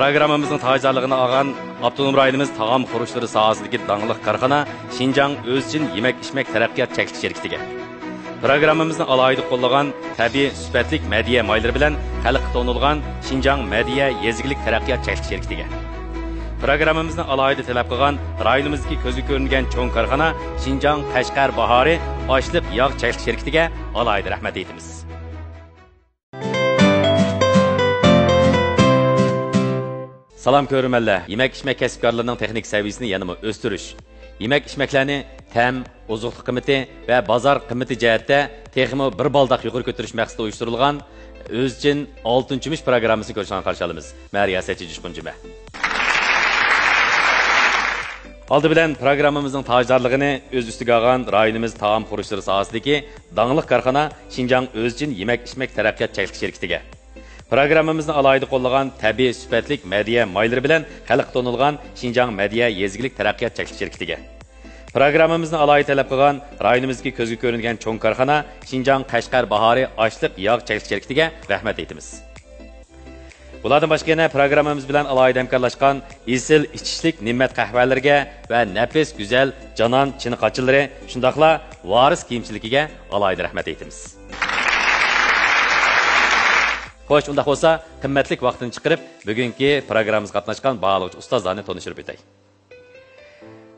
Programmamızın tacizarlığını ağan Abdunum rayonimiz tağam kuruluşları sahasındaki dağınlıq karxana Şinjan öz için yemek-içmek taraqqiyat çekiliş şirketiga. Programmamızın alaydı qo'llagan tabiiy süpetlik mediya mayları bilan xalqqa tonulgan Şinjan Mediya Yezgilik taraqqiyat çekiliş şirketiga. Programmamızın alaydı talab qilgan rayonimizdagi ko'zga ko'ringan cho'ng karxana Şinjan Qashqar Bahori oshliq yog' çekiliş şirketiga alaydı rahmat aytamiz. Salam ko'rmanlar. Yemek-içmek kasbkorlarining texnik saviyasini yanama o'stirish, yemek-içmeklarni tam, ozuqlik qiymati va bozor qiymati jihatda texmo bir baldaq yuqori ko'tarish maqsadida uyushtirilgan o'z uchun 6-kumush programmasini ko'rishni qarshi olamiz. Mariyasatchi Jushqunjima. Oldi bilan programmamizning tacizarligini o'z ustiga olgan rayonimiz taom qurulishlar sohasidagi danglik korxona Şinjan o'z uchun yemek-içmek taraqqiyot çekiliş şirketiga. Programmamızın alaydı qo'llagan tabiiy süpetlik mediya mayları bilan xalqqa tonulgan Şinjan Mediya Yezgilik taraqqiyot çekiliş şirketiga. Programmamızın alaydı talab qilgan rayonimizdagi ko'zga ko'ringan cho'ng korxana Şinjan Qashqar Bahori oshliq yog' çekiliş şirketiga rahmat aytamiz. Bulardan boshqa yana programmamiz bilan alaydı hamkorlashgan isil ichishlik ne'mat qahvalarga va nafis go'zal janon chiniqachilari shundaqla varis kiyimchiligiga alaydı rahmat aytamiz. Xo'sh, unda bo'lsa, qimmatlik vaqtini chiqarib, bugungi programmamizga qatnashgan bog'lovchi ustozlarni tanishtirib o'tay.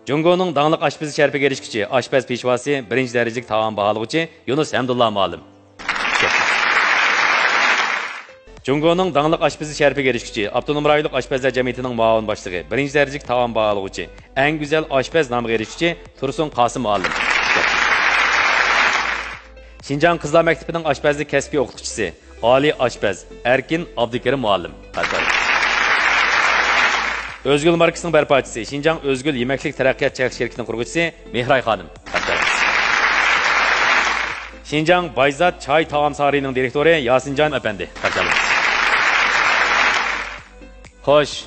Jungoning danglik oshpazi sharfiga erishguchi oshpaz peshvosi 1-darajalik taom bog'lovchi Yunus Hamdullah muallim. Jungoning danglik oshpazi sharfiga erishguchi Abdunum rayonlik oshpazlar jamiyatining muavin boshlig'i 1-darajalik taom bog'lovchi eng go'zal oshpaz nomiga erishguchi Tursun Qosim muallim. Şinjan Qizlar maktabining oshpazlik kasbiy o'qituvchisi Ali Aşpaz, Erkin Abdikerim muallim. Özgül markasının bərpaçısı, Şinjan Özgül Yemeklik Teraqqiyat Çekiliş şirketinin qurğucusu Mehray Xanım. Şinjan Bayzat Çay Taam Sarayı'nın direktori Yasincan Efendi. Xo'sh,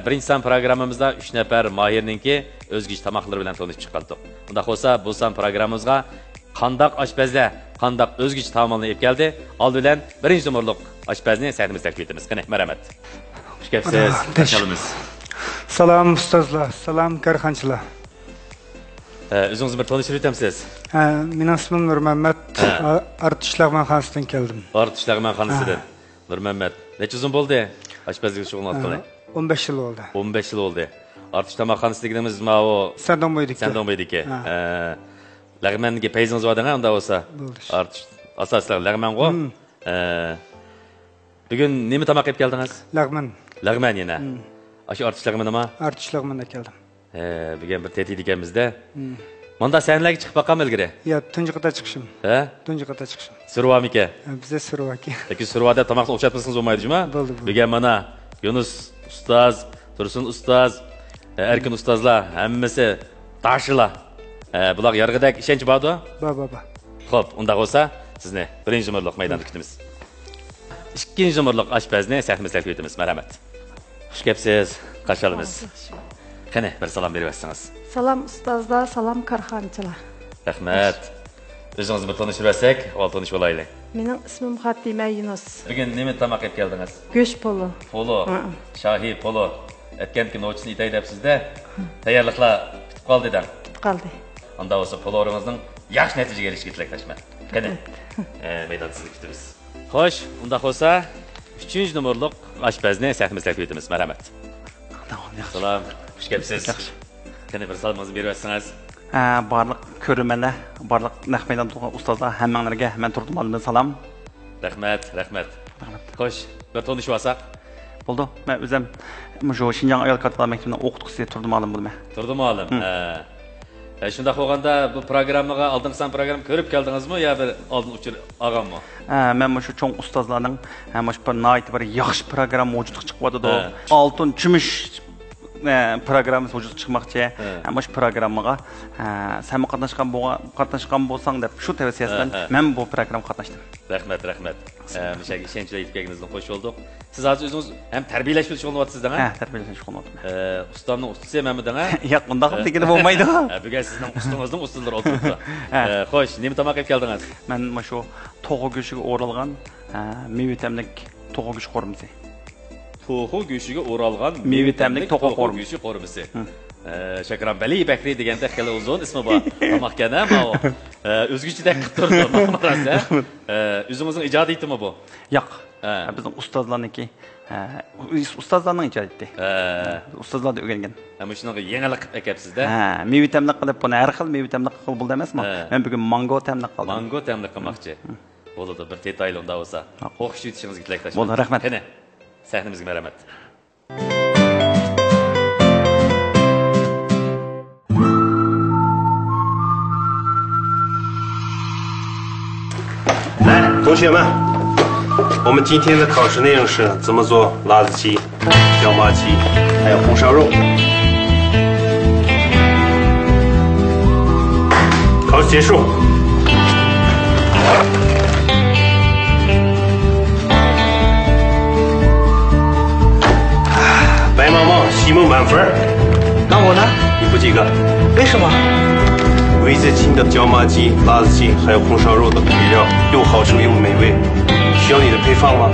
birinchi san programmamizda 3 nafar mahirninki o'zgish tamoqlari bilan tanishib chiqdik. Unda bo'lsa, bu san programmamizga qandaq oshpazlar qandaq o'zgish taomlarni olib keldi. Oldi bilan birinchi numurliq oshpazni sahnimizga taklif etamiz. Qani, marhamat. Xush kelibsiz. Qachonimiz. Salam ustozlar, salam karxonchilar. O'zingizni bir tanishtirib o'tamsiz? Mening ismim Nurmuhammad, Artishlarman xonasidan keldim. Artishlarman xonasidan. Nurmuhammad, necha yil bo'ldi oshpazlikda shug'ullanayotgani? 15 yil bo'ldi. 15 yil bo'ldi. Artishlarman xonasi deganimiz ma'vo Sandomboydiki. Lag'manga payzingiz bordimi unda bo'lsa? Asoslar lag'man-ku. Bugun nima tamoq yeb keldingiz? Lag'man. Lag'man yana. Aşı artish lag'manimi? Artish lag'manda keldim. Bugun bir tetik ekanmizda. Manda sanlarga chiqib boqqan ilgari? Yo'q, tunji qata chiqishim. Tunji qata chiqishim. Survamika. Bizda survaki. Lekin survada tamoqni o'xshatmasangiz bo'lmaydimi? Bo'ldi. Bugun mana Yunus ustoz, Tursun ustoz, Erkin ustozlar hammasi tashilar. Bular yargıdak ishonch bormi? Bor. Xo'p, unda bo'lsa, sizni birinchi numurliq maydonda kutamiz. Ikkinchi numurliq oshpazni sahnimizga taklif etamiz. Marhamat. Xush kelibsiz. Qarshi olamiz. Qani, bir salom berib o'tsangiz. Salam ustozlar, salam karxonchilar. Rahmat. O'zingizni bir tanishtirib olsak, tanishib olaylik. Mening ismim Xatima Yunus. Bugun nima tamoq yeb keldingiz? Go'sht polo. Polo. Shohi polo. Aytganki, nochini itay debsizda. Tayyorliklar bitib qoldi-dan. Qoldi. Unda bo'lsa poloringizning yaxshi natijaga erishishga tilakdoshman. Qani, maydonda sizni kutamiz. Xo'sh, unda bo'lsa 3-numurliq oshpazni sahnimizga taklif etamiz. Marhamat. Salom. Xush kelibsiz. Qani, bir salomingizni berib o'tsangiz. Barliq ko'rmanlar, barliq naq maydonda turgan ustozlar hammanglarga men turdimalimdan salom. Rahmat. Xo'sh, bir tanishib olsak. Bo'ldi. Men o'zim shu Şinjan ayol kadrlar maktabining o'qituvchisi turdimalim bo'lman. Turdimalim. Shunda qo'yganda bu programmaga oldingisan program ko'rib keldingizmi yo bir oldin uchir olganmi? Men shu cho'ng ustozlarning mana bir night bir yaxshi program mavjudga chiqyapti. Oltin kumush programmamiz vujudga chiqmoqchi. Mana shu programmaga sen qatnashgan bo'lsang deb shu tavsiyasidan men bu programmaga qatnashdim. Rahmat. Mishaga ishonchli etganingizni qo'shib oldik. Siz hozir o'zingiz ham tarbiyalash bilan shug'ullanyapsizda? Tarbiyalash shug'ullanyapman. Ustamning ustisi menmiding? Yo'q, bunday qilib bo'lmaydi. Bugun sizning ustingizning ustilari o'tiribdi. Xo'sh, nima tamoq yeb keldingiz? Men mana shu to'g'ri go'shtiga o'ralgan meva tamlik to'g'ri go'sht qo'rmisi. to'xu go'shiga o'ralgan Meva tamlik to'qo qo'rmi. go'shi qo'rmisi. Shakranbali Bakri deganda xili uzun ismi bor. Tomoqkan ama o. O'zguchidek qilib turdi. Marasa. O'zimizning ijodiyatimi bu? Yo'q. Bizning ustozlarniki, ustozlarning ijodiyati. Ustozlar o'rgangan. Ama shunaqa yangilik qilib ekyapsiz-da. Meva tamlik qilib buni har xil meva tamlik qilib bo'ldi emasmi? Men bugun mango tamlik qildim. Mango tamlik qilmoqchi. Bo'ladi, bir detayli unda bo'lsa. O'qish yetishingizga tilakdoshman. Bo'ldi, rahmat. Qani, sahnimizga marhamat.来，同学们，我们今天的考试内容是怎么做辣子鸡、椒麻鸡，还有红烧肉。考试结束。白茫茫，西蒙满分。那我呢？你不及格。为什么？味子轻的椒麻鸡、辣子鸡还有红烧肉的配料又好吃又美味，需要你的配方吗？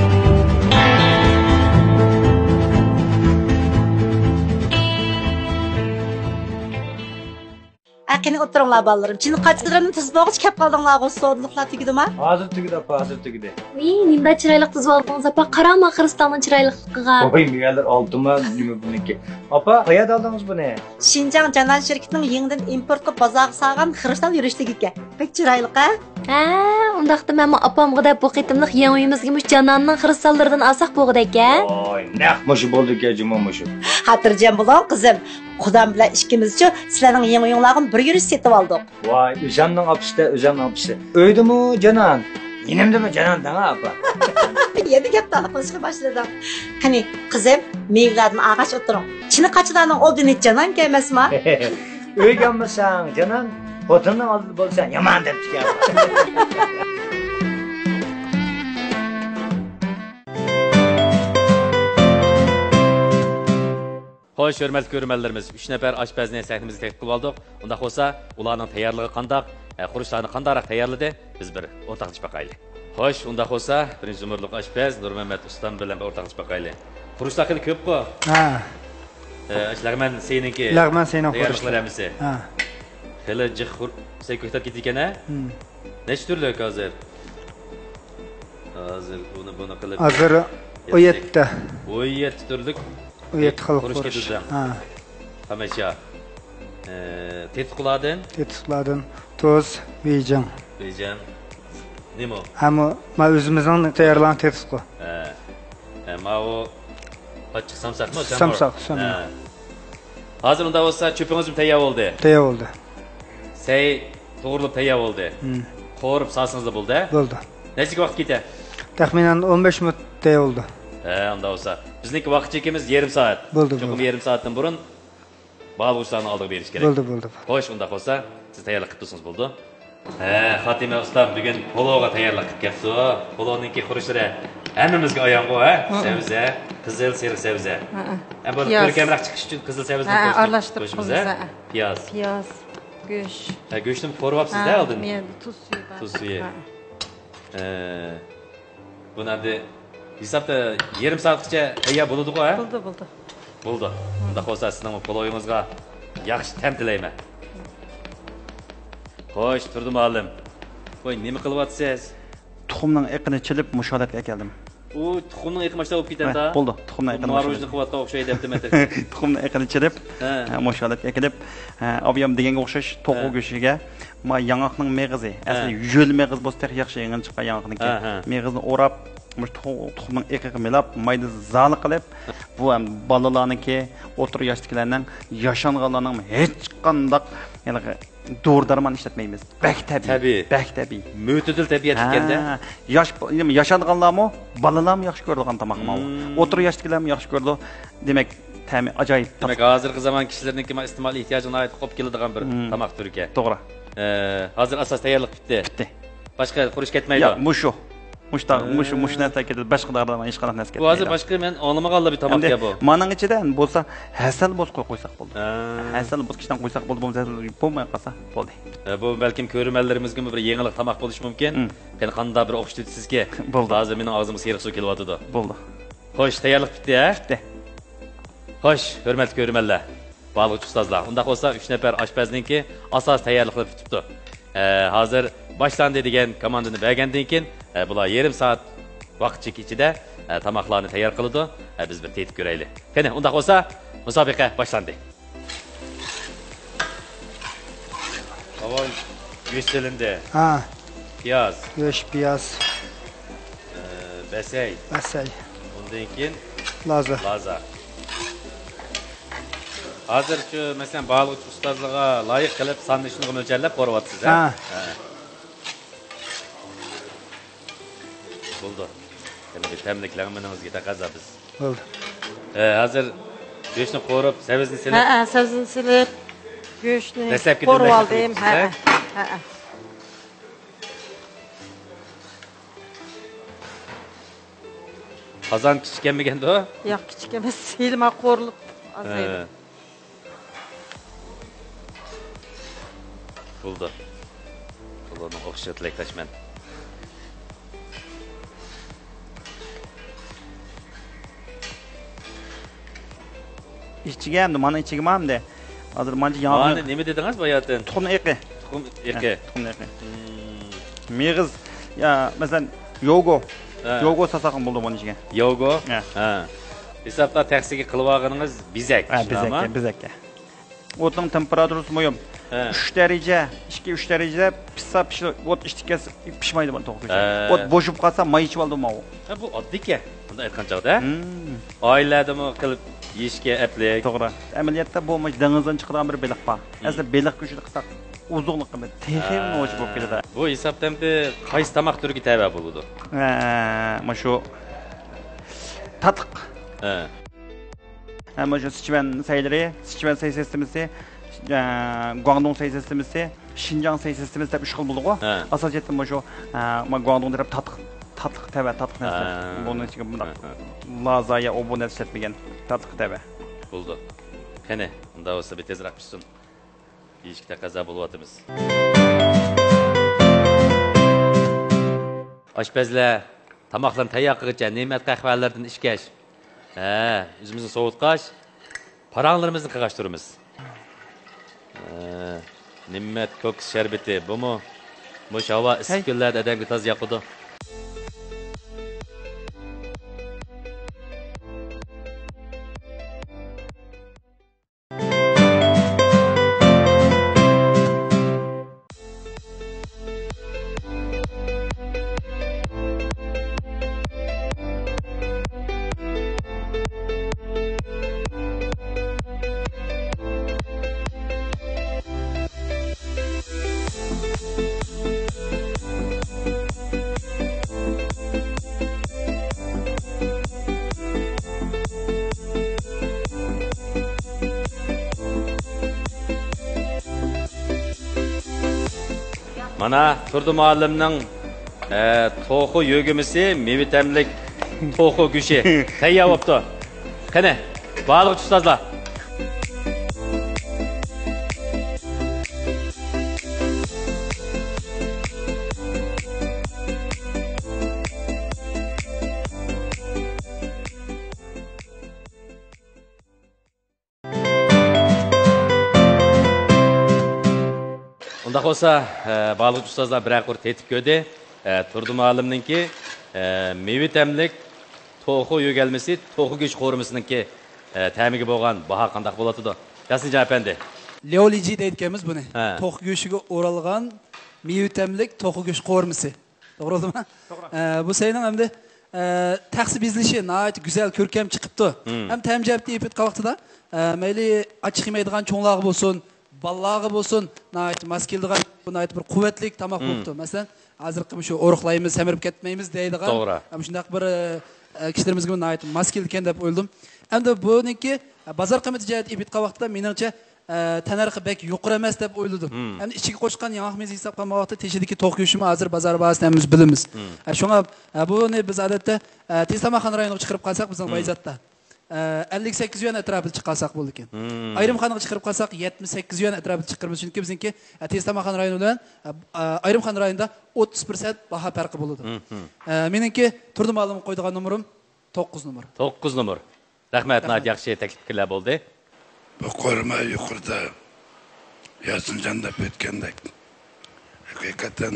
Qani o'tiringlar bolalarım. Chini qachqilarimni tuz bog'ich kep qoldinglar, sodliqlar tugidimi? Hozir tugidi apa, hozir tugidi. Uy, nimda chiroyli tuzib oldingiz apa? Qarama Qirg'izistonning chiroyligiga. Voy, megalar oldimmi, nima buniki? Apa, qayerda oldingiz buni? Xinjiang Janan şirketining yangidan import qilib bozorga solgan Qirg'iziston yurishligiga. Pek chiroyli qa? Ha, undaqda men opamga deb bu qitimliq yangi uyimizga mush Jananning Qirg'izistonlaridan alsaq bo'g'idaka. Voy, naq mushu bo'ldi-ku, juma mushu. Xotirjam bo'ling qizim. Xudam bilan ikkimizcha sizlarning yangi uyinglarga bir yurish setib oldik. Voy, o'zamning opishda, o'zamning opishda. O'ydimi Janan? Yenimdimi Janan danga apa? Yedi gap talqilishga boshladim. Qani, qizim, mevlardan ag'ash o'tiring. Chini qachilarning oldini Janan kelmasmi? O'yganmisan, Janan? Xotinning oldida bo'lsan, yomon deb chiqar. Xo'sh, hurmatli ko'rmanlarimiz, 3 nafar oshpazni sahnimizga taklif qilib oldik. Unda bo'lsa, ularning tayyorligi qanday, qurishlarni qandaroq tayyorladi, biz bir o'rtoqlashib baqaylik. Xo'sh, unda bo'lsa, birinchi umrlik oshpaz Nurmamat ustam bilan bir o'rtoqlashib baqaylik. Qurishlar qili ko'p-ku. Ha. Lag'man seniki. Lag'man sening qurishlar hamisi. Ha. Xili jiq sen ko'ktab ketgan-a? Necha turlik hozir? Hozir buni qilib. Hozir 17 turlik. 17 xil qurish ketdi. Ha. Hamacha. Tetquladin. Tetquladin, tuz, bejam. Bejam. Nima? Hamma men o'zimizning tayyorlagan tetqu. Ma o ochiq samsaqmi? Samsaq. Hozir unda bo'lsa cho'pingiz tayyor bo'ldi. Tayyor bo'ldi. Say to'g'rilib tayyor bo'ldi. Qo'rib salsingiz bo'ldi? Bo'ldi. Necha vaqt ketadi? Taxminan 15 minut tayyor bo'ldi. Unda bo'lsa bizniki vaqt chekimiz yarim soat. Bo'ldi. Cho'qim yarim soatdan burun baliqlarni oldiga berish kerak. Bo'ldi. Xo'sh, unda bo'lsa siz tayyorlik qilib tursangiz bo'ldi. Fatima ustam bugun pologa tayyorlik qilib kelibdi. Poloninki xurishlari hammamizga ayonqo, Sabza, qizil seriq sabza. Bu ko'rkamroq chiqish uchun qizil sabzni aralashtirib qo'yamiz. Piyoz, go'sht. Go'shtni ko'ryapsiz-da oldin. Men tuz suvi bor. Tuz suvi. Buni endi hisobda yarim soatgacha tayyor bo'ladi-ku, ha? Bo'ldi. Unda bo'lsa sizning poloyingizga yaxshi ta'm tilayman. Xo'sh, turdi muallim. Voy, nima qilyapsiz? Tuxumning iqini chilib musholatga keldim. U tuxumning iqi mashta bo'lib ketadi-da. Bo'ldi, tuxumning iqini. Marojni qilyapti o'xshaydi debdim men. Tuxumning iqini chilib, musholatga kelib, obiyam deganga o'xshash to'g'ri go'shiga ma yong'oqning meg'izi, asli yo'l meg'iz bo'lsa yaxshi yangi chiqqan yong'oqniki. Meg'izni o'rab, tuxumning iqiga milab, mayda zali qilib, bu ham bolalarniki, o'tir yoshliklarning, yashanganlarning hech qanday doğru darman işletmeyimiz. Bək təbii. Mütedil təbiət etkəndə. Yaşadığanlar mı? Balalar mı yaxşı gördüğün tamaqma mı? Otur yaşlılar mı yaxşı gördü? Demək, təmi acayip. Demək, hazırki zaman kişilərin ki, istimal ihtiyacına ait qop geladigan bir tamaq türü. Doğru. Hazır asas tayyorlik bitdi. Başqa qurush ketmaydi. Yo'q, mushu. Mush narsa ketadi, boshqa dardan hech qanaqa narsa ketmaydi. Bu hozir boshqa men anlamaganlar bir tamoqqa bu. Maning ichida bo'lsa, hasal bo'z qo'ysak bo'ldi. Hasal bo'zkichdan qo'ysak bo'ldi, bo'lmay qolsa bo'ldi. Bu balkim ko'rmanlarimizga bir yangilik tamoq bo'lishi mumkin. Qani qanday bir o'qishdi sizga? Hozir mening og'zimga seriq suv kelyapti. Bo'ldi. Xo'sh, tayyorlik bitdi, ha? Bitti. Xo'sh, hurmatli ko'rmanlar. Balıqçı ustazlar. Undaq olsa 3 nafar aşpazninki asas tayyorliqlar bitibdi. Hozir boshlanadi degan komandani bergandan keyin bular yarim soat vaqt ichida tamoqlarni tayyor qiladi. Biz bir tetib ko'raylik. Qani, undaq olsa musobaqa boshlandi. Havo go'shtilindi. Ha, Piyoz, go'sht, piyoz, basay, asal, undan keyin laza. laza. Hozir shu masalan balıqçı ustazlığa loyiq qilib sanishni mo'ljallab ko'ryapsiz, ha? Bo'ldi. Yana bir tamliklarimizni taqaza biz. Bo'ldi. Hozir go'shtni qo'rib, sabzini silib. Ha, sabzini silib, go'shtni Dastlabki qo'rib dunlakni oldim. qilibsiz, Ha. Qozon kichikkanmiganda o? Yo'q, kichik emas, silma qo'rilib azaydi. Bo'ldi. Ularni o'xshatib tilakashman. İçiga hamda, mana ichiga hamda. Hozir mana yangi. Mana nima dedingiz boyatin? Tuxum eqi. Tuxum eqi. Tuxum eqi. Mig'iz, ya, masalan, yogo. Yogo sasaqim bo'ldi mana ichiga. Yogo? Ha. Hesapda taksiga qilib olganingiz bizak. Bizak. O'tning temperaturasi mo'yim. 3 daraja, 2-3 darajada pissa pishib, o't ishtikka pishmaydi bu to'g'ri. O't bo'shib qolsa may ichib oldim men. Bu oddiy-ku. Bunda aytgan chog'da. Oiladimi qilib yeyishga aplik. To'g'ri. Amaliyotda bu dengizdan chiqadigan bir beliq bor. Asli beliq go'shti qilsak uzuqliq qilib, texim o'chib bo'lib ketadi. Bu hisobdan qaysi tomoq turiga tava bo'ladi? Mana shu tatiq. Ama şu Sichuan sayıları, Sichuan sayı sistemisi, Guangdong sayı sistemisi, Xinjiang sayı sistemisi hep üç xil buldu. Asal jetim bu şu, Guangdong derip tatlık tebe, tatlık nesli. Bunun için bunda lazaya o bu nesli etmegen tatlık tebe. Buldu. Kene, bunda olsa bir tezrak pişsin. İlişkide kaza buluvatımız. Aşpezler, tamaklarını tayyakıgıca, nimet kahvelerden işkeş. Yüzümüzü soğutkaş, paranlarımızı kıkaştırımız. Nimmet koks şerbeti, bu mu? Bu hava ısık günlerde edengi taz yapıdı. Mana Turdi muallimning to'xu yog'imisi, mevitamlik to'xu go'shi tayyor bo'libdi. Qani, balıqçı ustazlar. Undaq olsa, balıqçı ustazlar bir aqır tetib ko'rdi. Turdi muallimninki mevitamlik to'xu yo'galmasi, to'xu go'sh qo'rmisininki ta'miga bo'lgan baho qanday bo'ladi? Yasinjon apandi. Leoliji deyotganmiz buni. To'xu go'shiga o'ralgan mevitamlik to'xu go'sh qo'rmisi. To'g'ridimi? Bu sayning hamda taqsim ezilishi nihoyat go'zal ko'rkam chiqibdi. Ham tamjabni epit qavaqtida mayli ochiq yemaydigan cho'nglarga bo'lsin, ballag'i bo'lsin, nihoyat maskildigan, nihoyat bir quvvatli tomoq bo'libdi. Masalan, hozirgi shu o'riqlaymiz, samirib ketmaymiz deydigan. Ham shunday bir kishilarimizga nihoyat maskil ekan deb o'yladim. Hamda buniki bozor qiymati jihatdan epit qavaqtida meningcha tanarxi bek yuqori emas deb o'yladim. Hamda ichiga qo'shgan yong'oqmiz hisob qilmoqda teshidagi to'q go'shini hozir bozor bahosida biz bilamiz. Shunga buni biz odatda Teztamaxon rayoniga chiqarib qolsak bizning Vayzatda 58 yuan atrofida chiqarsak bo'ldi ekan. Ayrimxonaga chiqarib qolsak 78 yuan atrofida chiqaramiz. Chunki bizniki Teztamaxon rayoni bilan Ayrimxon rayonida 30% baho farqi bo'ladi. Meningki Turdi muallim qo'ydigan nomerim 9 numara. 9 numara. Rahmat, nayt yaxshi taklif fikirlar bo'ldi. Bu ko'rma yuqorida Yasinjon deb o'tgandek. Haqiqatan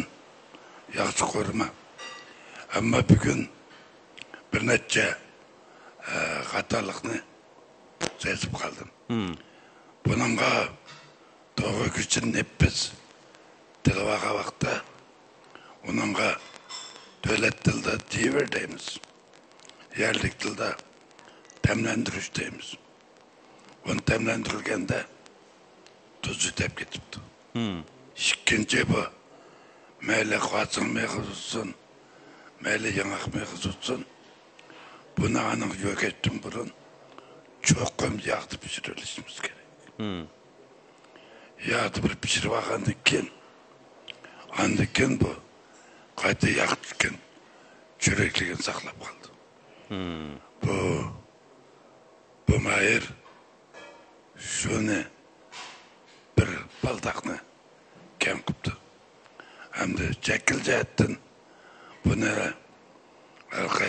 yaxshi ko'rma. Ammo bugun bir necha xatolikni sezib qoldim. Buningga to'g'ri kuchini biz tilvaga vaqtda uningga davlat tilida diver deymiz. Yerlik tilda temlendiriş deymiz. Onu temlendirilgende tuzu tep getipti. İkinci bu meyle kuatsın meğız olsun, meyle yanak meğız olsun. Bunu anın yok ettim burun. Çok köm yağdı pişirilişimiz gerek. Yağdı bir pişirip andıkken bu kaydı yağdıkken çörekliğini saklap kaldı. Bu mayır şunu bir baldakını kem kuptu. Hem de çekilce ettin. Bunu arka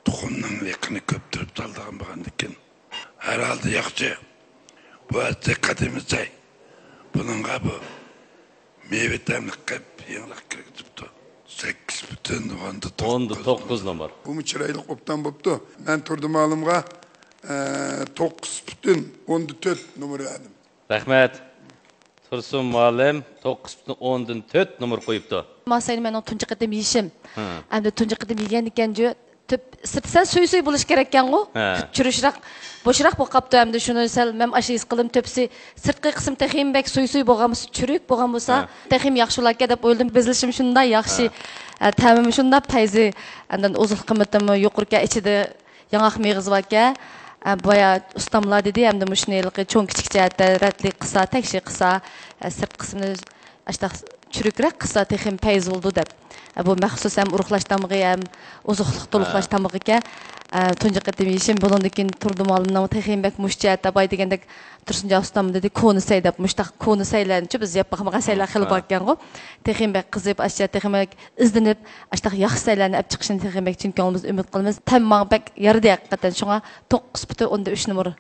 tuğundan yakını köptürüp daldağın bağındıkken. Herhalde yakçı. Bu dikkatimiz ay. Bununla bu meyve temlik kayıp yanlak kirgitipti. 8,9 numara. Bu mu çıraylık optan boptu. Ben turdum alımga 9,4 numara verdim. Rahmat. Tursun muallim 9,4 numara koyuptu. Masayını ben o tuncu kıdım yiyişim. Hem de tuncu kıdım yiyen dikenci tüp sırtsan suy buluş gereken o. Çürüşrak, boşrak bu kaptı hem de şunu sel mem aşı iskılım tüpsi sırtkı kısım tehim bek suy boğamız çürük boğamızsa tehim yaxşılar kedip öldüm bezilişim şunda yaxşı tamam şunda payzı andan uzun kıymetimi yukarıya içinde yanak meğiz varken baya ustamlar dedi hem de müşneylik çoğun küçük cihatte ratli kısa tekşi kısa sırt kısmını işte çürükrek kısa tehim payz oldu dep. Bu məxsus hem uruqlaştamığı hem uzuqluq toluqlaştamığı ki tuncu qıdım yişim bunundakin turdum alımdan tehim bek müşcihatta bay degendek Tursunca ustam dedi konu seydap müştaq konu seylenince biz yapmaqmağa seyler xili barken go tehim bek qızıp aşağı tehim bek izlenip aştaq yaxşı seylerni ap çıqışını tehim bek çünkü olumuz ümit qılımız tamam bek yarıda haqiqatan şuna 9,3 numara.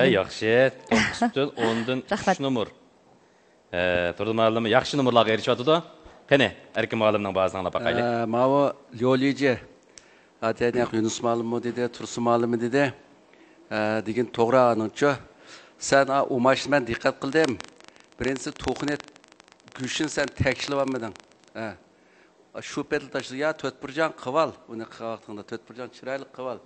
Yaxşı 9,3 numara. Turdum alımı yaxşı numaralarga erişiyotidu. Qani, erkin muallimning bazısını anlap bakaylik. Mava Lyolici, Ataynak Yunus muallimi dedi, Tursun muallimi dedi. Degen to'g'ri anınca. Sen o maçta ben dikkat kıldım. Birincisi to'qnet güçün sen tekşilip almadın. Şu pedal taşıdı ya tötpürcan kıval. Onu kıvaktığında tötpürcan çıraylık kıval.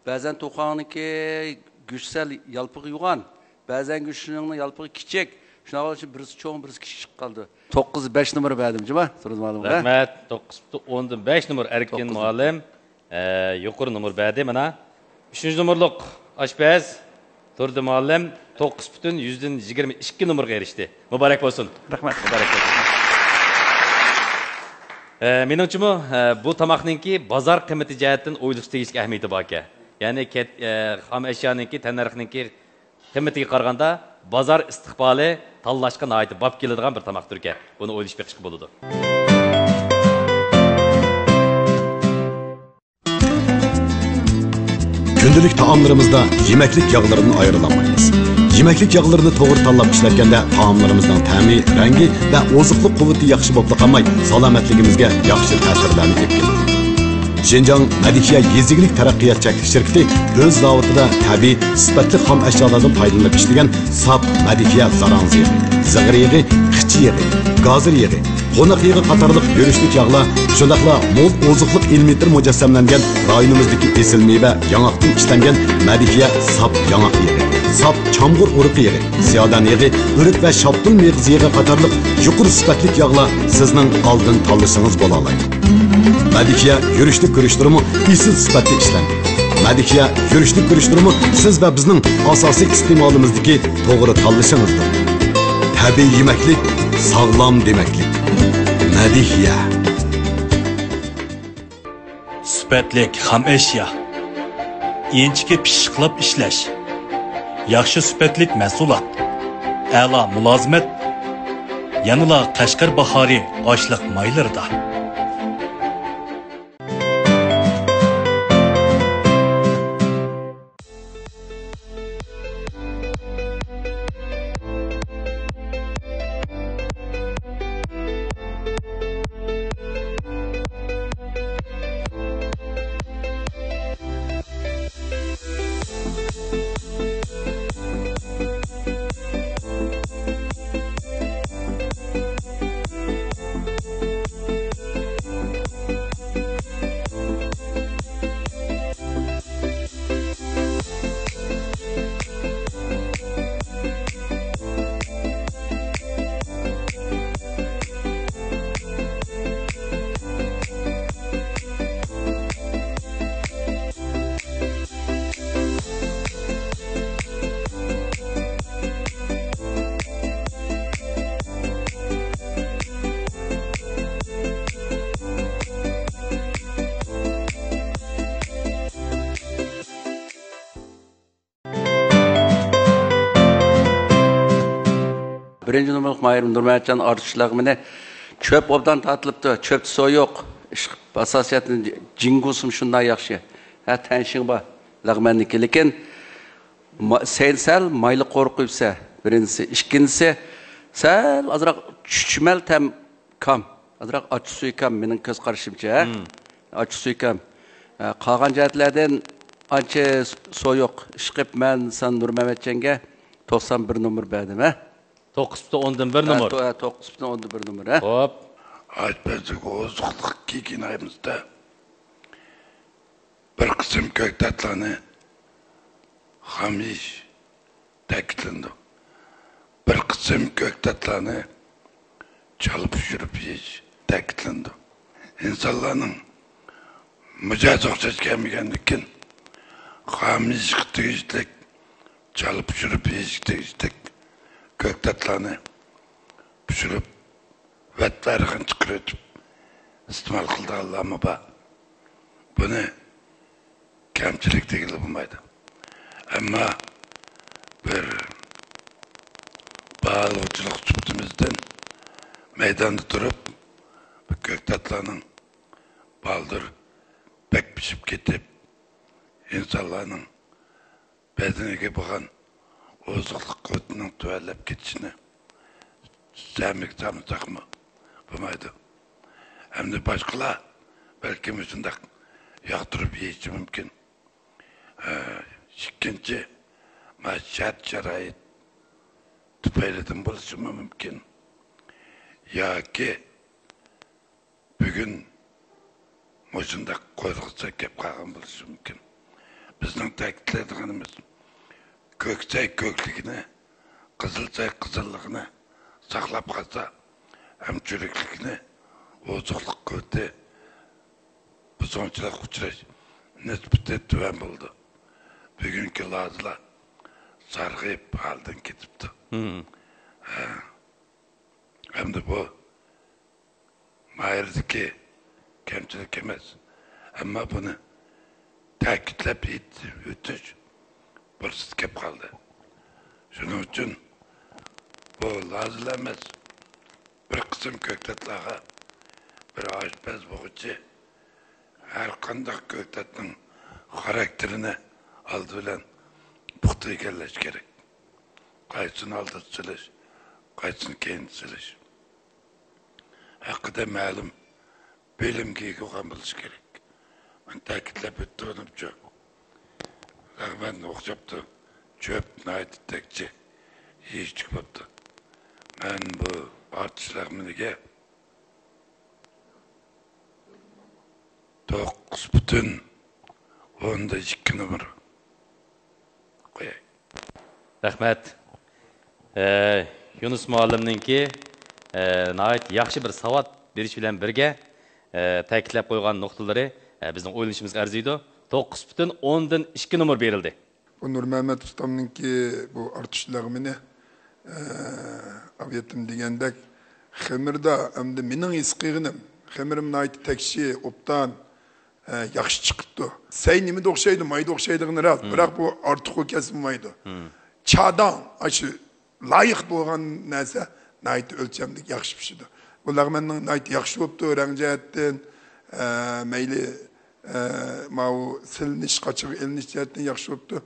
Bazen toqanınki güçsel yalpığı yuğan. Bazen güçünün yalpığı küçük. Şuna için birisi çoğun birisi küçük kaldı. 9,5 numara verdim cima. Rahmet 9,5 numara erkin muallim. Yuqori numara verdi mana. 3. numaralıq aşpaz Turdi muallim 9,22 numaraga erişdi. Mübarek olsun. Rahmat. Mübarek olsun. Menimcha bu tamoqninki bozor qiymati jihatdan o'ylash tegishli ahamiyati bor ekan. Ya'ni xam ashyoninki tannarxninki qiymatiga qaraganda bozor istiqboli tanlashga nihoyat bop keladigan bir tamoqdir ekan. Buni o'ylash beqishga bo'ladi. Gündelik taamlarımızda yemeklik yağlarından ayrılamayız. Yemeklik yağlarını to'g'ri tanlab ishlatganda taamlarımızdan ta'mi, rangi ve oziqlik quvvati yaxshi bo'lib qolmay, salomatligimizga yaxshi ta'sirlarni yetkazadi. Şinjan Madikiya Yeziglik taraqqiyot cheklanish shirkati o'z zavodida tabiiy, sifatli xom ashyolardan foydalanib ishlagan sap Madikiya zaranzi yog'i, zig'ir yog'i, qichi yog'i, gazir yog'i, qo'noq yog'i qatorliq yurishlik yog'lar, shundaqla mo'l oziqlik ilmiy mujassamlangan rayonimizdagi esil meva yong'oqdan ishlangan Madikiya sap yong'oq yog'i, sap chamg'ur uruqi yog'i, ziyodan yog'i, o'rik va shopdul meg'iz yog'i qatorliq yuqori sifatli yog'lar sizning oldin tanlashingiz bo'la oladi. Madikiya yurishlik ko'rishtirimi isil sifatli ishlangan. Madikiya yurishlik ko'rishtirimi siz va bizning asosiy iste'molimizdagi to'g'ri tanlashingizdir. Tabiiy yemeklik, sog'lom demaklik. Madikiya. Sifatlik xam ashyo. Enchiki pishiqlab ishlash. Yaxshi sifatlik mahsulot. A'lo mulozimat. Yanıla Qashqar bahori oshliq maylarida. birinci numaralık Mahir Nurmehmetcan artışlarımını çöp obdan tatılıptı. Çöp soy yok. Basasiyatın cingusum şundan yakşı. Ha tenşin ba. Lağmenlik. Lekin sel maylı korkuysa birincisi. İkincisi sel azırak çüçmel tem kam. Azırak açı suyu kam. Benim köz karşımca. Açı suyu kam. Қалған жәтілерден анча соyuq. Işqip mən sən Nurmehmetcan'a 91 numar verdim. 9.10'dan 1 numar. 9.10'dan 1 numar. Hop. Aytpazık ozuqliq keyin ayımızda bir qism ko'ktatlarni hamish ta'kidlandi. Bir qism ko'ktatlarni chalib yurib yeyish ta'kidlandi. İnsanlarning mijoz o'xshash kelmaganlikin hamish tegishlik chalib yurib yeyish tegishlik ko'ktatlarni pishirib vatlarını çıkarıp istimal kıldı Allah'ıma bak. Bunu kamçilik değil bulmaydı. Ama bir bağlıcılık sütümüzden meydanda durup bu köktatlarının baldır pek pişip gidip insanların bedenine bakan ozukluk kuvvetinin tüvellep gitişini sevmek tanıtak mı? Bulmaydı. Hem de başkalar belki müzünde yağdırıp yiyişi mümkün. İkinci, şart şarayet tüpeyledim buluşu mümkün. Ya ki bugün müzünde koyduğuzda kep kalkan buluşu mümkün. Bizden takitlediğimiz kökçay köklüğünü, kızılçay kızıllığını saklap kalsa hem çürüklükünü, ozuqluk kötü, bu sonuçlar uçuraş nispeti tüven buldu. Bugünkü lazılar sargıyıp halden gitipti. Hem de bu Mahir'deki kemçilik emez. Ama bunu takitlep ötüş bursuz kep kaldı. Şunun için bu lazılar emez. Bir kısım köktatlarga bir aşpaz boğucu her kandak köktatın karakterini aldı bilen puxta egenleş gerek. Kaysını aldı siliş, kaysını keyin siliş. Hakkıda ma'lum bilimge ko'gan bilish kerak. Men ta'kidlab o'tganimcha Rahman o'xshabdi. Çöp naytdekçi hiç çıkmabdı. Men bu artışlarımıge 9.2 numara qo'yay. Rahmat. Yunus muallimninki nəhayət yaxşı bir savad beriş bilan birga ta'kidlab qo'ygan nuqtalari bizning o'ylanishimizga arziydi. 9.10 numar berildi. Bu Nurmehmet ustamninki bu artışlarımını aviyetim degandek xemirda hamda mening his qilganim xemirim nayt tekşi optan yaxshi chiqibdi. Say nimada o'xshaydi, mayda o'xshaydigini rost, biroq bu ortiq kesilmaydi. Chadan aşı loyiq bo'lgan narsa nayt o'lchamlik yaxshi pishidi. Bular menning nayt yaxshi bo'libdi, rang jihatdan mayli mau silinish qochiq elinish jihatdan yaxshi bo'libdi.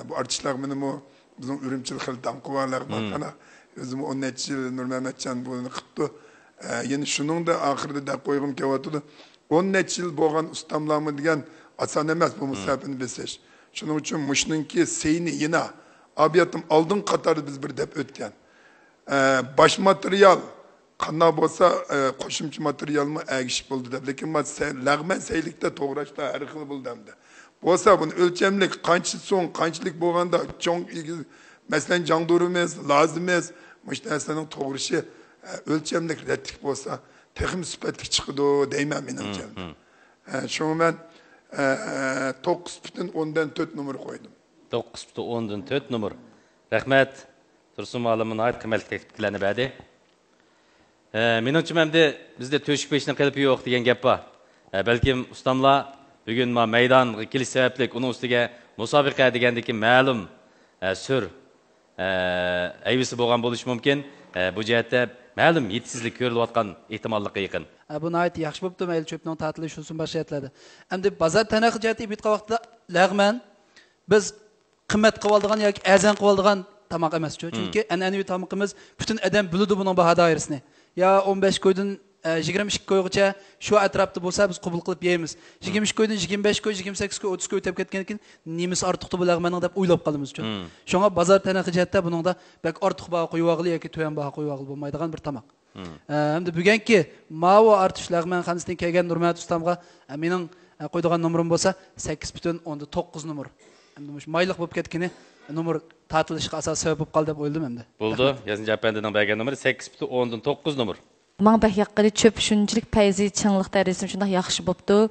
Bu artışlar benim o bizim ürümçil xildan kuvalar bakana özüm 10 yıl Nurmehmetcan bunu qıptı. Yeni şunun da ahirde de koyğum kevatıdı. 10 yıl boğan ustamlarımı degen asan emas bu musafini beseş. Şunun için muşnunki seyni yine abiyatım aldın katarı biz bir dep ötken. Baş materyal qanday bo'lsa qo'shimcha materialmi agishib bo'ldi deb, lekin lag'man saylikda to'g'rashda har xil bo'ldi hamda. Bo'lsa buni o'lchamlik qancha so'ng qanchalik bo'lganda cho'ng masalan jangdurimiz lozim emas, mush narsaning to'g'rishi o'lchamlik ratlik bo'lsa texim sifatli chiqadi deyman menimcha. Shuni men 9.10 numar qo'ydim. 9.10 numar. Rahmat. Tursun muallimin ayt qiymatli takliflarni berdi. Menimcha hamda bizda to'shik peshni qilib yo'q degan gap bor. Balkim ustamlar bugun maydonga kelish sababli uning ustiga musobaqa degandiki ma'lum sur ayvisi bo'lgan bo'lishi mumkin. bu jihatda ma'lum yetisizlik ko'rilayotgan ehtimollikqa yaqin. Bu nəhayət yaxşı bo'libdi, mayli çöpning tatilishi olsun boshqa yerlarda. Endi bozor tanaxi jihati bitgan vaqtda lag'man biz qimmat qilib oldigan yoki azan qilib oldigan tamoq emas. Chunki an'anaviy tamoqimiz butun adam biladi buning baho doirasini. Ya 15 ko'ydan 22 ko'ygacha shu atrofda bo'lsa biz qabul qilib yeymiz. 22 ko'ydan 25 ko'y, 28 ko'y, 30 ko'y o'tib ketgandan keyin nemisi ortiqdi bu lag'maning deb o'ylab qolamiz. Shunga bozor tanaxi jihatda buningda bak ortiq baho qo'yib olg'ili yoki to'yan baho qo'yib olg'ili bo'lmaydigan bir tamoq. Endi bugungi mavo artish lag'man xonasidan kelgan Nurmat ustamga mening qo'ydigan nomerim bo'lsa 8.9 nomer. Endi mush mayliq bo'lib ketgani nomer tatilishga asos sabab bo'lib qoldi deb o'yladim endi. Bo'ldi. Yazın Japandining bergan nomeri 8.9 nomer. Мен бәк яққыды чөп шүнчілік пәйзі чыңлық дәресім шындақ яқшы бопты.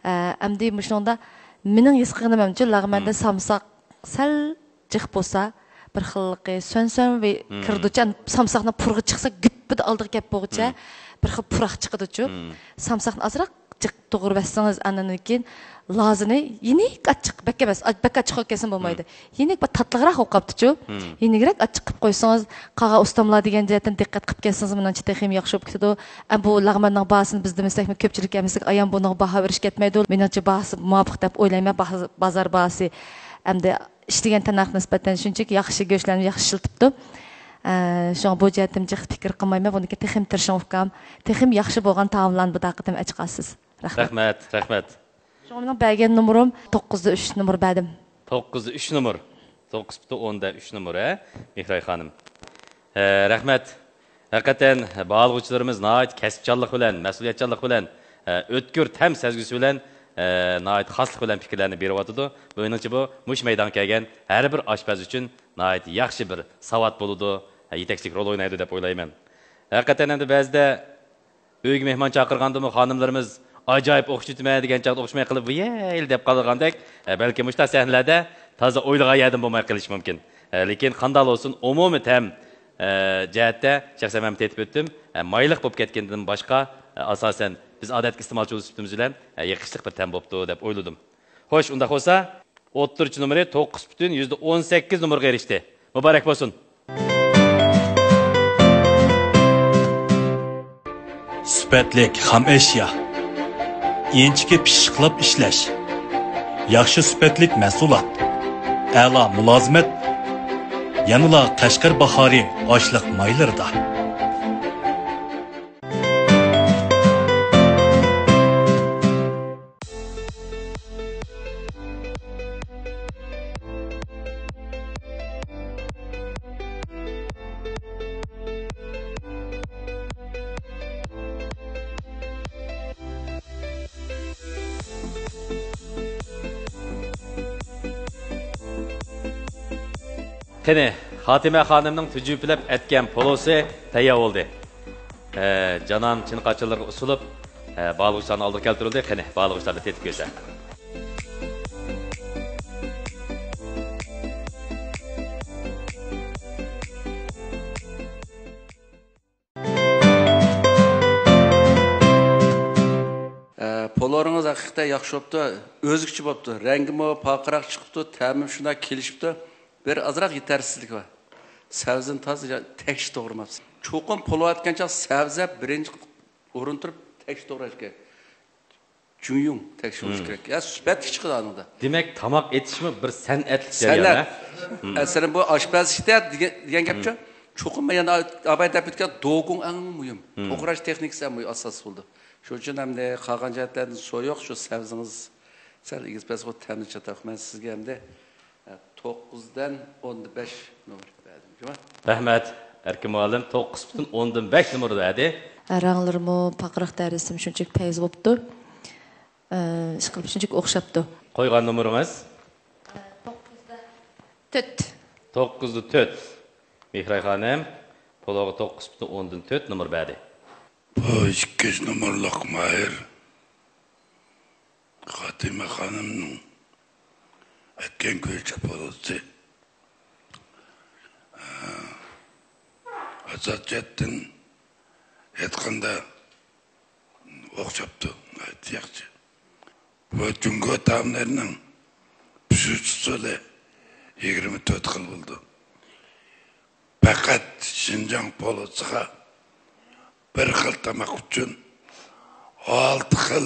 Әмді мұшында менің есқығыным әмді лағымәнді самсақ сәл жық болса, бір қылықы сөн-сөн ве кірдічен самсақына пұрғы чықса күтпіді алдығы кәп боғыча, бір қыл пұрақ чықыды чөп. Самсақын азырақ жық тұғыр бәссіңіз әнінің екен, lazını yenik açık beklemez. Bek açık kesin bulmaydı. Yenik bir tatlıgırak okaptı çu. Yenikrak açık kıp koysanız qağa ustamlar degen jihatdan diqqat qilib kelsiniz menimcha texim yaxshi bo'lib ketadi. Bu lag'manning bahasini bizda mesela ko'pchilik emizlik ayam buning baho berish ketmaydi. Menimcha bahasi muvofiq deb o'ylayman. Bozor bahasi hamda ishlagan tanaq nisbatan shunchaki yaxshi go'shtlarni yaxshi shiltibdi. Şu bu jihatim jiq fikr qilmayman. Buniki texim tirishim texim yaxshi bo'lgan taomlarni bu daqiqadan chiqasiz. Rahmat, rahmat. Şunun bəgən numaram 9-3 numar bədim. 9-3 numar. 9.10-3 numar, Mehray xanım. Rəhmət. Həqiqətən bağlıqçılarımız nəhayət kəsbçanlıq bilən, məsuliyyətçanlıq bilən, ötkür təm səzgüsü bilən, nəhayət xaslıq bilən fikirlərini berib atıdı. Böyününce bu, muş meydan kəlgən hər bir aşpaz üçün nəhayət yaxşı bir savat buludu, yetekslik rol oynaydı deyə oylayman. Həqiqətən əndi bəzdə öyüq mehman çağırğandı mı xanımlarımız acayip o'xshitmay degan chaqda o'xshamay qilib yeyl deb qolgandek balki mushta sahnalarda toza o'ylagan yadim bo'lmay qilish mumkin. Lekin qanday olsun umumiy tam jihatda shaxsan men aytib o'tdim. Mayliq bo'lib ketgandan boshqa asosan biz odatga iste'molchi bo'lishimiz bilan yiqishliq bir tam bo'libdi deb o'yladim. Xo'sh, unda bo'lsa 30-numeri 9.18 nomerga erishdi. Muborak bo'lsin. Sifatlik ham eşya. Enchiki pishiqlab ishlash, yaxshi sifatlik mahsulot, a'lo mulozimat, yanada Qashqar bahori oshliq maylarida. Qani, Xatima xonimning tujubulab etgan polosi tayyor bo'ldi. Canan chinqachilarga usulib, bağlıqçılarni oldiga keltirildi. Qani, bağlıqçılarni tetib kelsa. Poloringiz haqiqatan yaxshi bo'libdi, o'zgacha bo'libdi. Rangimi paqroq chiqibdi, ta'mim shunday kelishibdi. Bir azroq yetarsizlik bor. Savzini toza teksh to'g'rimabsiz. Cho'qim polo atgancha savza birinchi o'rin turib teksh to'g'rash kerak. Juyung teksh bo'lish kerak. Ya sipat chiqadi unda. Demak, tamoq etishmi bir san'atlik jarayon. Aslida bu oshpazlikda degan gapcha. Cho'qim yana abay deb o'tgan do'gung eng muhim. To'g'rash texnikasi ham asos bo'ldi. Shuning uchun hamda qolgan jihatlardan so'yoq shu savzingiz sal igizpas bo'lib ta'min chataqman sizga hamda 9'dan 15 numara verdim. Rahmat. Erkin muallim 9.15 numara verdi. Ranglarımı paqıraq dərisim şunçuk payız olubdu. Işqılıb şunçuk oxşapdı. Qoyğan numaranız? 9'da 4. 9'da 4. Mehray xanım, poloğa 9.14 numara verdi. Bu 2 numaralık mahir Xatima xanımның etken küçük polosu. Azatçetten etkanda okşaptı. Yaxşı. Bu Cungo taamlarının pişiricisi 24 yıl oldu. faqat Şinjan polisiga bir xil tamoq uchun 6 xil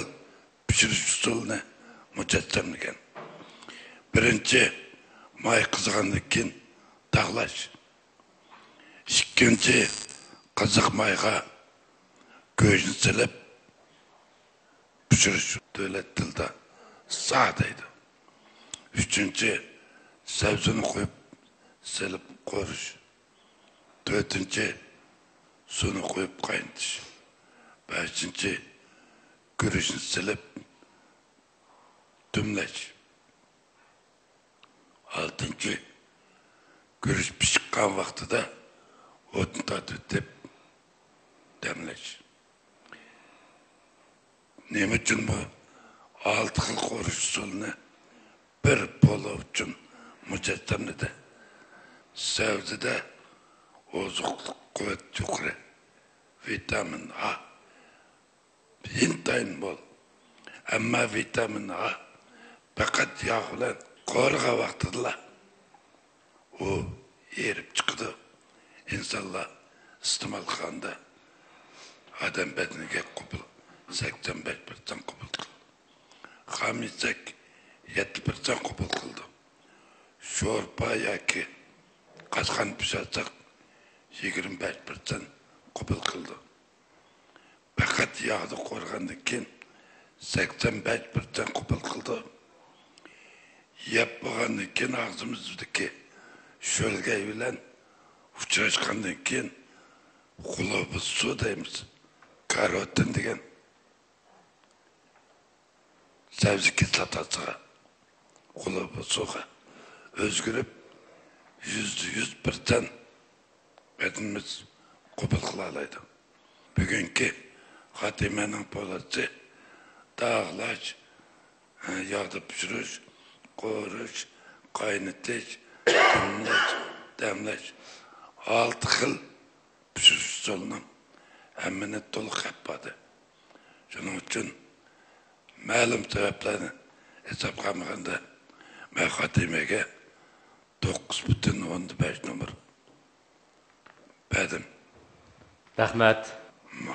pishirish usulini mujassamlagan. Birinchi, may qizigandan keyin tag'lash. Ikkinchi, qiziq mayga go'shtni silib pishirish davlat tilida sa deydi. Üçüncü, sebzini koyup silip koyuş. Dördüncü, suyunu koyup kaynatış. Beşinci, gürüşünü silip dümleş. Altıncı, gürüş pişikkan vakti de odun tadı tip demleş. Ne için bu 6 xil koyuş usulunu bir polo uchun mujassamladi. Sebzede ozuqliq quvvat yuqori, vitamin A, intayin bol. Amma vitamin A faqat yog' bilan qo'rg'a vaqtida u erib chiqdi. İnsanlar iste'mol qilganda odam badaniga qabul 85% qabul qildi. Xamisak 7% qabul qildi. Sho'rpa yoki qashqan pishirsak 25% qabul qildi. Faqat yog'ni qo'rg'andan keyin 85% qabul qildi. Yeb bo'lgandan keyin og'zimizdagi sho'lgay bilan uchrashgandan keyin qulobuz suv deymiz. Karotin degan sabzi kislotasiga qulobuz suvga o'zgarib %100% bedenimiz qabul qila oladi. Bugungi Xatimaning polisi dağlash, yog'da pishirish, qo'rish, qaynatish, damlash 6 xil pishirish usulini hammani to'liq yapadi. Shuning uchun ma'lum sabablarni hisobga olmaganda men Xatimaga 9,5 numar berdim. Rahmat.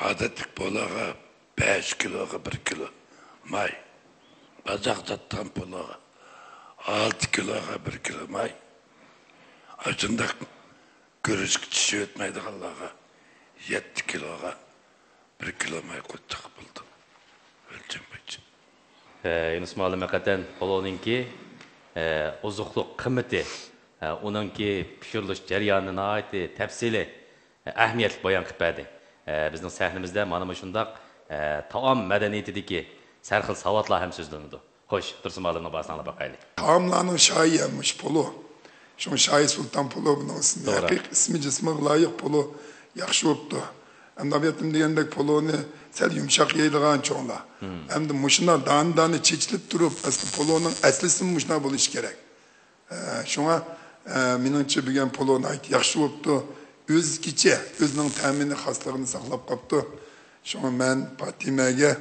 Odatlik polaga 5 kiloga 1 kilo may. Bazaq zatdan polaga 6 kiloga 1 kilo may. Açında görüşük çişi ötmeydiğanlarga 7 kiloga 1 kilo may koyduğu buldu. Ölçüm için. Yunus Muallim hakikaten poloninki ozuqluq qimati, onunki pişirilish jarayonini ait tafsili ahamiyatli bayon qilib berdi. Bizning sahnimizda mana shundoq taom madaniyatidagi sarxil savodlar ham so'zlanadi. Xo'sh, Tursun Muallimni bahsini boqaylik. Taomlarning shoirimish polo. Şu Şahi Sultan Polo bunun ismi. Hakik ismi cismiga layık polo yaxshi bo'pti. Hem de betim degandek poloni sel yumshoq yeydigan cho'nglar. Hem de mushuna dan-dani chechilib turib, asli poloning aslisi mushuna bo'lishi kerak. Shunga meningcha bilgan poloni yaxshi bo'pti. O'zgacha o'zining ta'mini xosligini saqlab qolibdi. Shunga men Fatimaga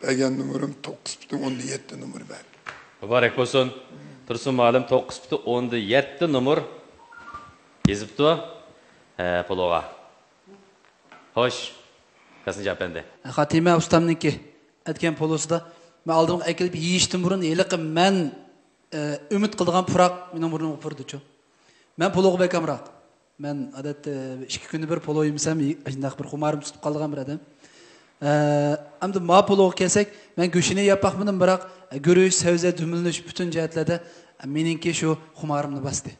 bergan numarim 9,7 numar berdim. Mübarek bo'lsin. Tursun Muallim 9,7 numar yezibdi pologa. Xo'sh, qasınca bende. Xatima ustamniki aytgan polosida men oldimga akilib yeyishdan burun heliqi men umid qildigan puroq mening burnimga purdi-chu. Men pologa bekamroq. Men odatda 2 kunda bir polo yemsam, shunday bir xumarim tutib qolgan bir odam. Endi ma pologa kelsak, men go'shini yapaqmidim, biroq go'rish, savza, dumilnish butun jihatlarda meningki shu xumarimni bosdi.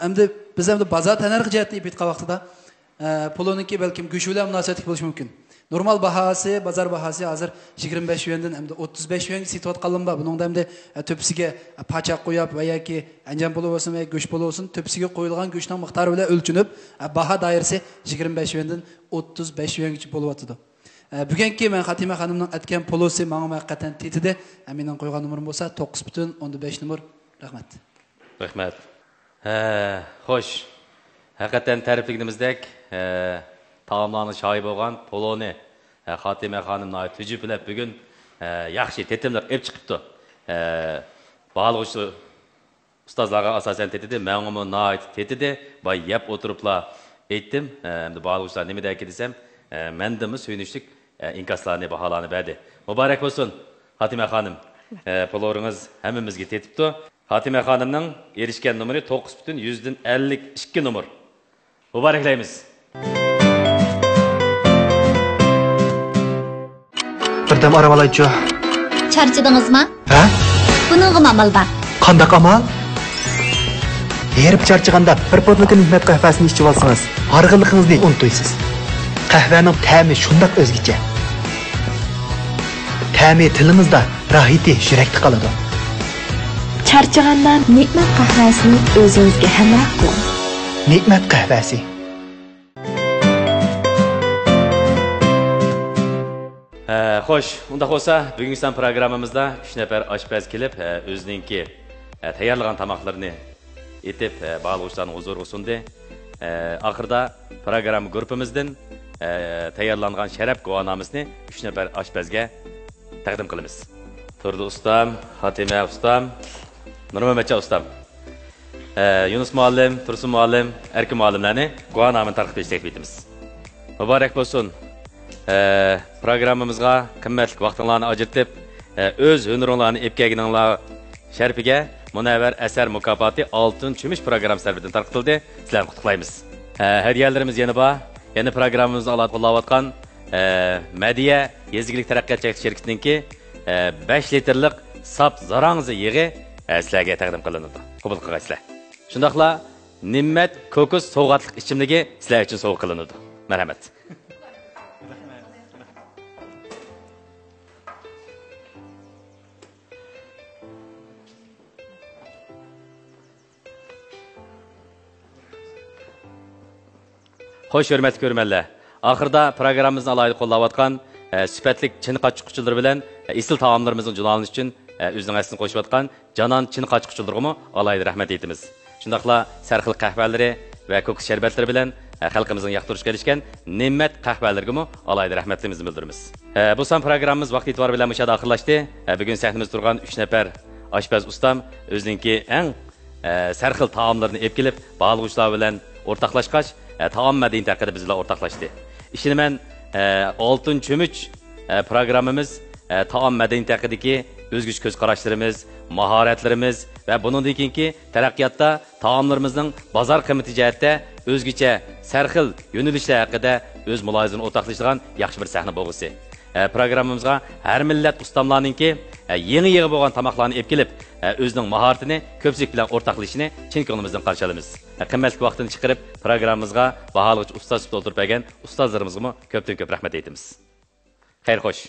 Endi biz ham bozor tanarx jihatda epitqa vaqtida poloniki balkim go'sh bilan munosabatli bo'lishi mumkin. Normal bahası, bozor bahası hozir 25 yuandan hamda 35 yuanga sotayotganlar bor. Buningda hamda to'pisiga pachoq qo'yib va yoki anjam polo bo'lsin va go'sht polo bo'lsin, to'pisiga qo'yilgan go'shtning miqdori bilan o'lchinib, baho doirasi 25 yuandan 35 yuangacha bo'lyotdi. Bugungi men Xatima xonimning aytgan polosi menga haqiqatan tetidi. Mening qo'ygan numarim bo'lsa 9,5 numar. Rahmat. Rahmat. Xo'sh. Haqiqatan ta'rifligimizdek taomlarning shoyi bo'lgan poloni Xatima xonimning tujiblar bugun yaxshi tetimlar olib chiqibdi. Bağlıqçı ustozlarga asosan tetidi, menga nait tetidi va yep o'tiribla aytdim. Endi bağlıqçılar nima deydi desem, mendimi suyunishlik inkaslarni baholarni berdi. Muborak bo'lsin, Fatima xonim. Pullarınız hammamizga tetibdi. Fatima xonimning erishgan numeri 9,52 numar. Muboraklaymiz. Birdam arabalaychi. Charchadingizmi? Ha? Buningga amal bor. Qandaq amal? Erib charchaganda bir podlik nihmat qahvasini ichib olsangiz, arg'iligingizni unutmaysiz. Qahvaning ta'mi shundoq o'zgacha. Ta'mi tilingizda, rohati yurakda qoladi. Charchaganda nihmat qahvasini o'zingizga hamroh qiling. Nihmat qahvasi. Xo'sh, unda bo'lsa, bugungi san programmamizda 3 nafar oshpaz kelib, o'zininki tayyorlagan tamoqlarini etib, bağlıqçılarning huzuriga sundi. Oxirida program guruhimizdan tayyorlangan sharaf guvohnomasini 3 nafar oshpazga taqdim qilamiz. Turdi ustam, Fatima ustam, Nurmamatcha ustam, Yunus muallim, Tursun muallim, Erkin muallimlarni guvohnomani tarqib etishga etamiz. Muborak bo'lsin. Programmamızga qimmatli vaqtinglarni ajratib, o'z hunaringlarni ep kelganinglar sharafiga Munavvar asar mukofoti Oltin Chumush program sarfidan tarqatildi. Sizlarni qutlaymiz. Hadiyalarimiz yana bor. Yana programmamizni olib qo'llayotgan Madiya Yezgilik taraqqiyot shirkatininki 5 litrlik sap zarangzi yig'i sizlarga taqdim qilinadi. Qabul qilgaysizlar. Shundaqla Nimmat kokos sovg'atlik ichimligi sizlar uchun sovg'a qilinadi. Marhamat. Xo'sh, hurmatli ko'rmanlar. Oxirida programmamizni alayda qo'llayotgan sifatlik chin qochquvchilar bilan isil taomlarimizning jonlanishi uchun o'zining aslini qo'shayotgan Janon chin qochquvchilarga alayda rahmat aytamiz. Shundaqla sarxil qahvalari va ko'k sharbatlari bilan xalqimizning yoqtirishga erishgan Ne'mat qahvalariga alayda rahmatlarimizni bildiramiz. Bu son programmamiz vaqt e'tibori bilan mushada oxirlashdi. Bugun sahnamizda turgan 3 nafar oshpaz ustam o'zininki eng sarxil taomlarini olib kelib, bağlıqçılar bilan o'rtoqlashgach taom madaniyati haqida bizlar o'rtoqlashdi. Ishoniman, Oltin Chumuch programmamiz taom madaniyati haqidagi o'zgacha ko'z qarashlarimiz, mahoratlarimiz va bundan keyingi taraqqiyotda taomlarimizning bozor qiymati jihatda o'zgacha sarxil yo'nalishlar haqida o'z mulohazasini o'rtoqlashgan yaxshi bir sahna bo'lg'isi. Programmamizga har millat ustamlarninki yangi bo'lgan tamoqlarni olib kelib, o'zining mahoratini ko'pchilik bilan o'rtoqlashishini chin ko'nglimizdan qarshi olamiz. Qimmatli vaqtini chiqarib, programmamizga baholovchi ustoz sifatida o'tirib bergan ustozlarimizga ko'pdan ko'p rahmat aytamiz. Xayr xo'sh.